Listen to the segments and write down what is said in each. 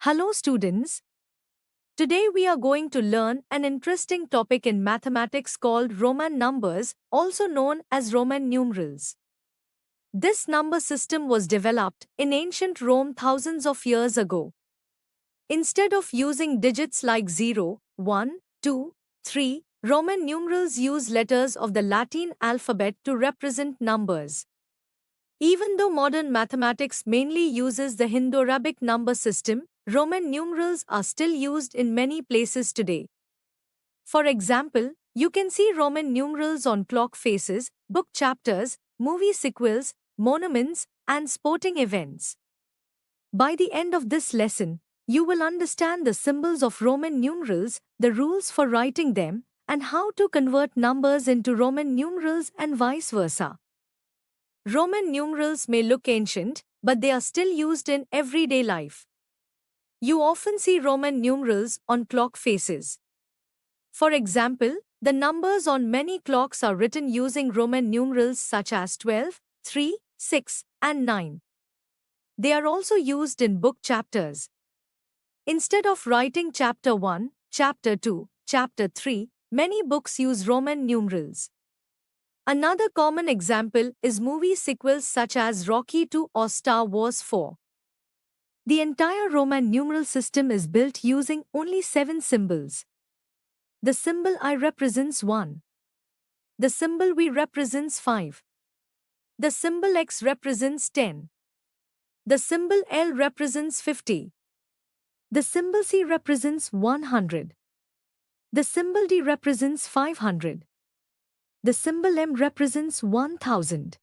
Hello students. Today we are going to learn an interesting topic in mathematics called Roman numbers, also known as Roman numerals. This number system was developed in ancient Rome thousands of years ago. Instead of using digits like 0, 1, 2, 3, Roman numerals use letters of the Latin alphabet to represent numbers. Even though modern mathematics mainly uses the Hindu-Arabic number system, Roman numerals are still used in many places today. For example, you can see Roman numerals on clock faces, book chapters, movie sequels, monuments, and sporting events. By the end of this lesson, you will understand the symbols of Roman numerals, the rules for writing them, and how to convert numbers into Roman numerals and vice versa. Roman numerals may look ancient, but they are still used in everyday life. You often see Roman numerals on clock faces. For example, the numbers on many clocks are written using Roman numerals such as 12, 3, 6, and 9. They are also used in book chapters. Instead of writing chapter 1, chapter 2, chapter 3, many books use Roman numerals. Another common example is movie sequels such as Rocky II or Star Wars 4. The entire Roman numeral system is built using only 7 symbols. The symbol I represents 1. The symbol V represents 5. The symbol X represents 10. The symbol L represents 50. The symbol C represents 100. The symbol D represents 500. The symbol M represents 1000.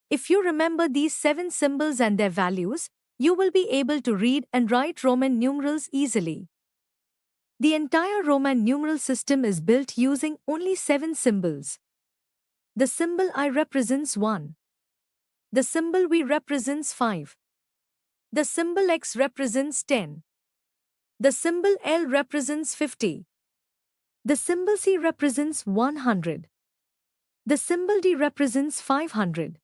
If you remember these 7 symbols and their values, you will be able to read and write Roman numerals easily. The entire Roman numeral system is built using only 7 symbols. The symbol I represents 1. The symbol V represents 5. The symbol X represents 10. The symbol L represents 50. The symbol C represents 100. The symbol D represents 500.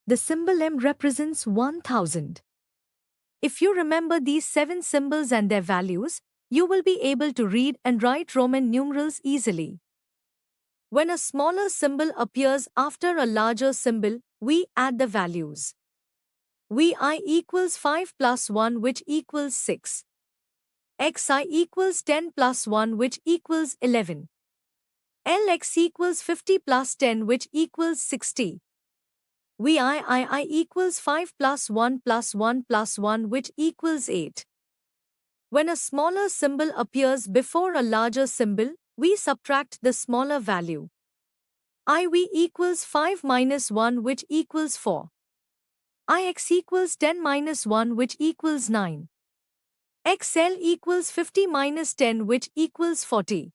The symbol M represents 1000. If you remember these 7 symbols and their values, you will be able to read and write Roman numerals easily. When a smaller symbol appears after a larger symbol, we add the values. Vi equals 5 plus 1 which equals 6. Xi equals 10 plus 1 which equals 11. Lx equals 50 plus 10 which equals 60. Vii equals 5 plus 1 plus 1 plus 1 which equals 8. When a smaller symbol appears before a larger symbol, we subtract the smaller value. Iv equals 5 minus 1 which equals 4. Ix equals 10 minus 1 which equals 9. Xl equals 50 minus 10 which equals 40.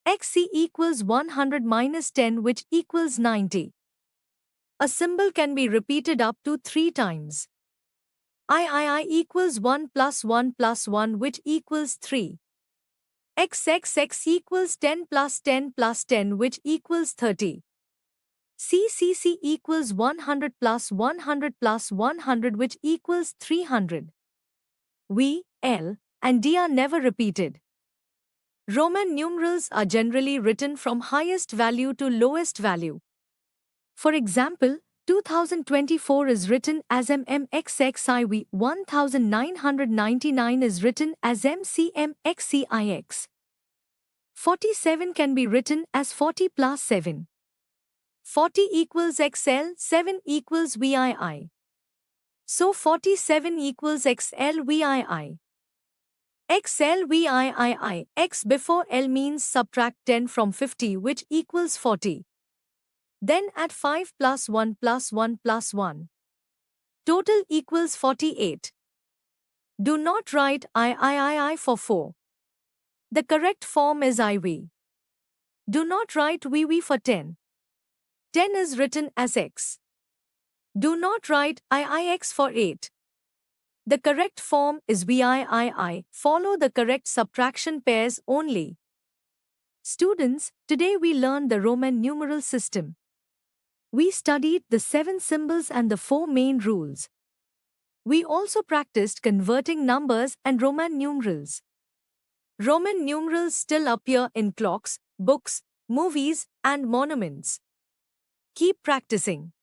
Xc equals 100 minus 10 which equals 90. A symbol can be repeated up to 3 times. III equals 1 plus 1 plus 1 which equals 3. XXX equals 10 plus 10 plus 10 which equals 30. CCC equals 100 plus 100 plus 100 which equals 300. V, L, and D are never repeated. Roman numerals are generally written from highest value to lowest value. For example, 2024 is written as MMXXIV, 1999 is written as MCMXCIX. 47 can be written as 40 plus 7. 40 equals XL, 7 equals VII. So 47 equals XL VII. XL VII, X before L means subtract 10 from 50 which equals 40. Then add 5 plus 1 plus 1 plus 1. Total equals 48. Do not write III for 4. The correct form is IV. Do not write VV for 10. 10 is written as X. Do not write IIX for 8. The correct form is VIII. Follow the correct subtraction pairs only. Students, today we learned the Roman numeral system. We studied the 7 symbols and the 4 main rules. We also practiced converting numbers and Roman numerals. Roman numerals still appear in clocks, books, movies, and monuments. Keep practicing.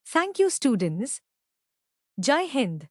Thank you, students. Jai Hind.